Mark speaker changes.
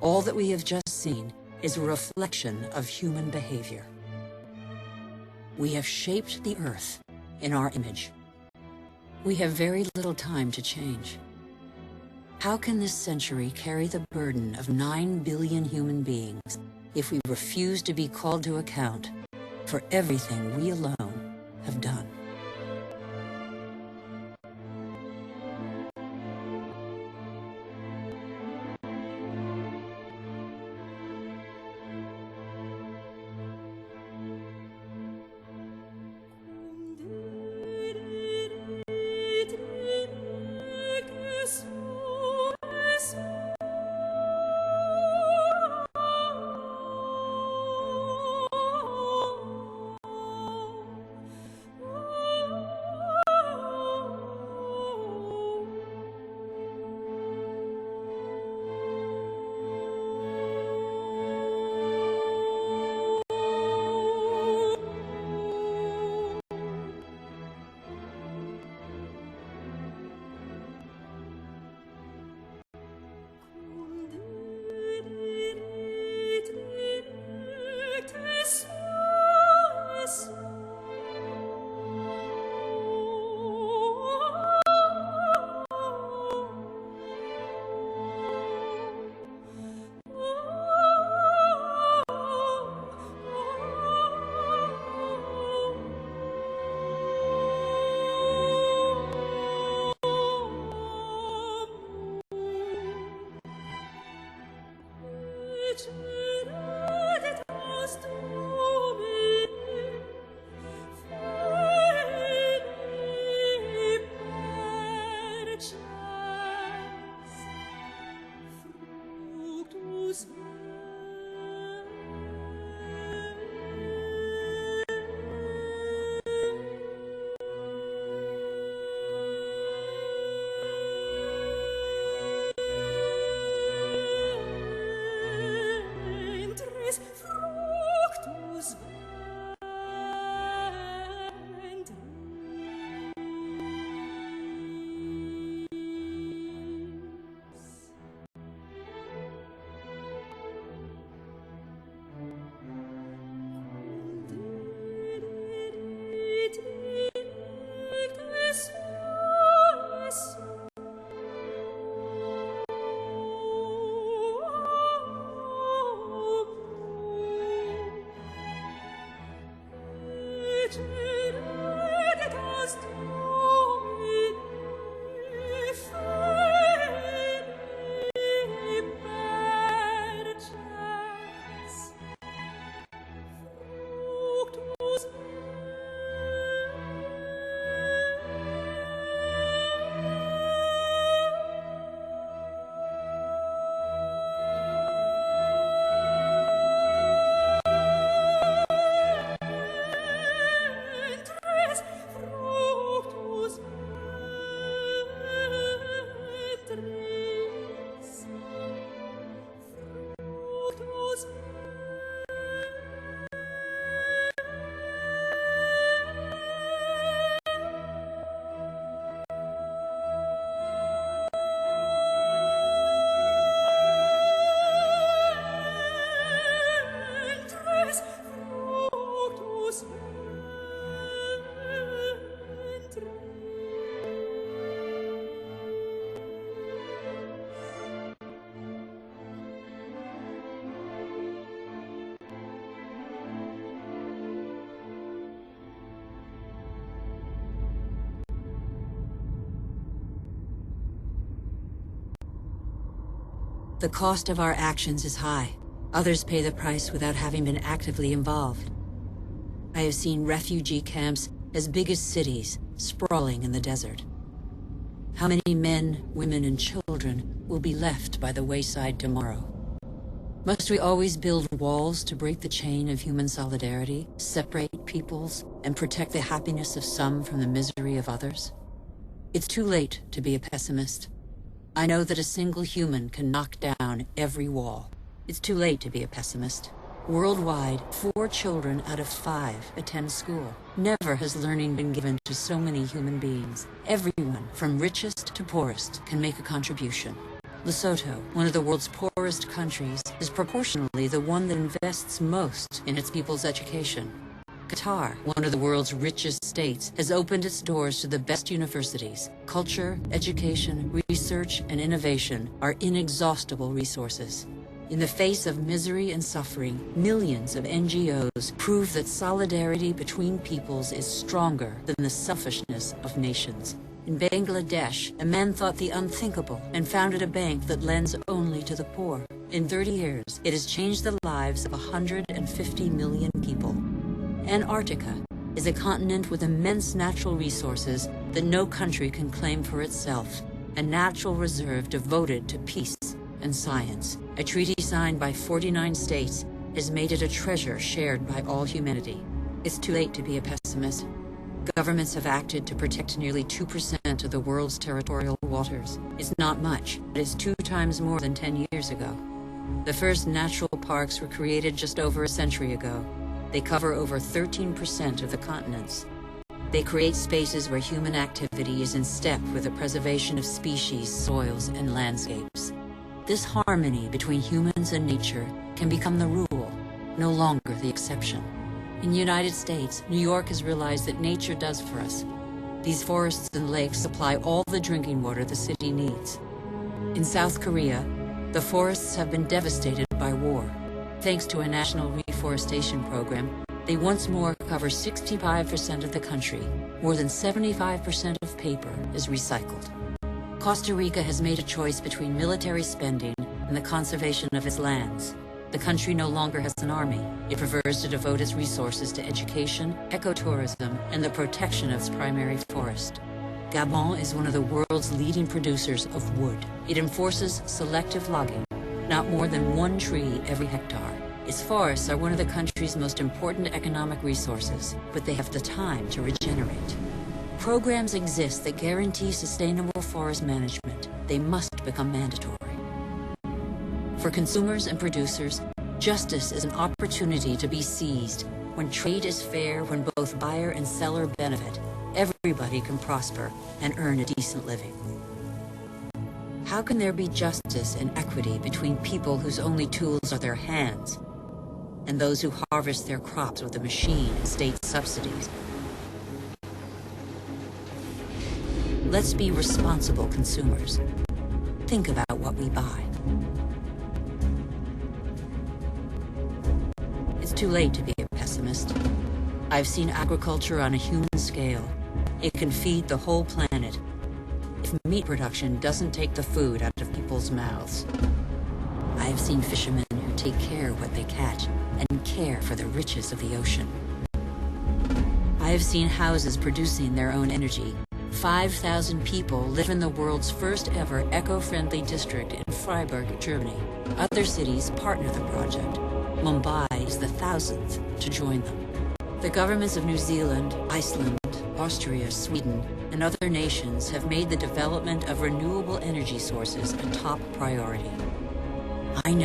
Speaker 1: All that we have just seen is a reflection of human behavior. We have shaped the Earth in our image. We have very little time to change. How can this century carry the burden of 9 billion human beings if we refuse to be called to account for everything we alone have done? The cost of our actions is high. Others pay the price without having been actively involved. I have seen refugee camps as big as cities, sprawling in the desert. How many men, women, and children will be left by the wayside tomorrow? Must we always build walls to break the chain of human solidarity, separate peoples, and protect the happiness of some from the misery of others? It's too late to be a pessimist. I know that a single human can knock down every wall. It's too late to be a pessimist. Worldwide, 4 children out of 5 attend school. Never has learning been given to so many human beings. Everyone, from richest to poorest, can make a contribution. Lesotho, one of the world's poorest countries, is proportionally the one that invests most in its people's education. Qatar, one of the world's richest states, has opened its doors to the best universities. Culture, education, research, and innovation are inexhaustible resources. In the face of misery and suffering, millions of NGOs prove that solidarity between peoples is stronger than the selfishness of nations. In Bangladesh, a man thought the unthinkable and founded a bank that lends only to the poor. In 30 years, it has changed the lives of 150 million people. Antarctica is a continent with immense natural resources that no country can claim for itself, a natural reserve devoted to peace and science. A treaty signed by 49 states has made it a treasure shared by all humanity. It's too late to be a pessimist. Governments have acted to protect nearly 2% of the world's territorial waters. It's not much, but it's 2 times more than 10 years ago. The first natural parks were created just over a century ago. They cover over 13% of the continents. They create spaces where human activity is in step with the preservation of species, soils, and landscapes. This harmony between humans and nature can become the rule, no longer the exception. In the United States, New York has realized that nature does for us. These forests and lakes supply all the drinking water the city needs. In South Korea, the forests have been devastated by war. Thanks to a national reforestation program, they once more cover 65% of the country. More than 75% of paper is recycled. Costa Rica has made a choice between military spending and the conservation of its lands. The country no longer has an army. It prefers to devote its resources to education, ecotourism, and the protection of its primary forest. Gabon is one of the world's leading producers of wood. It enforces selective logging, not more than 1 tree every hectare. Its forests are one of the country's most important economic resources, but they have the time to regenerate. Programs exist that guarantee sustainable forest management. They must become mandatory. For consumers and producers, justice is an opportunity to be seized. When trade is fair, when both buyer and seller benefit, everybody can prosper and earn a decent living. How can there be justice and equity between people whose only tools are their hands and those who harvest their crops with a machine and state subsidies? Let's be responsible consumers. Think about what we buy. It's too late to be a pessimist. I've seen agriculture on a human scale. It can feed the whole planet if meat production doesn't take the food out of people's mouths. I have seen fishermen who take care of what they catch and care for the riches of the ocean. I have seen houses producing their own energy. 5,000 people live in the world's first ever eco-friendly district in Freiburg, Germany. Other cities partner the project. Mumbai is the 1,000th to join them. The governments of New Zealand, Iceland, Austria, Sweden, and other nations have made the development of renewable energy sources a top priority. I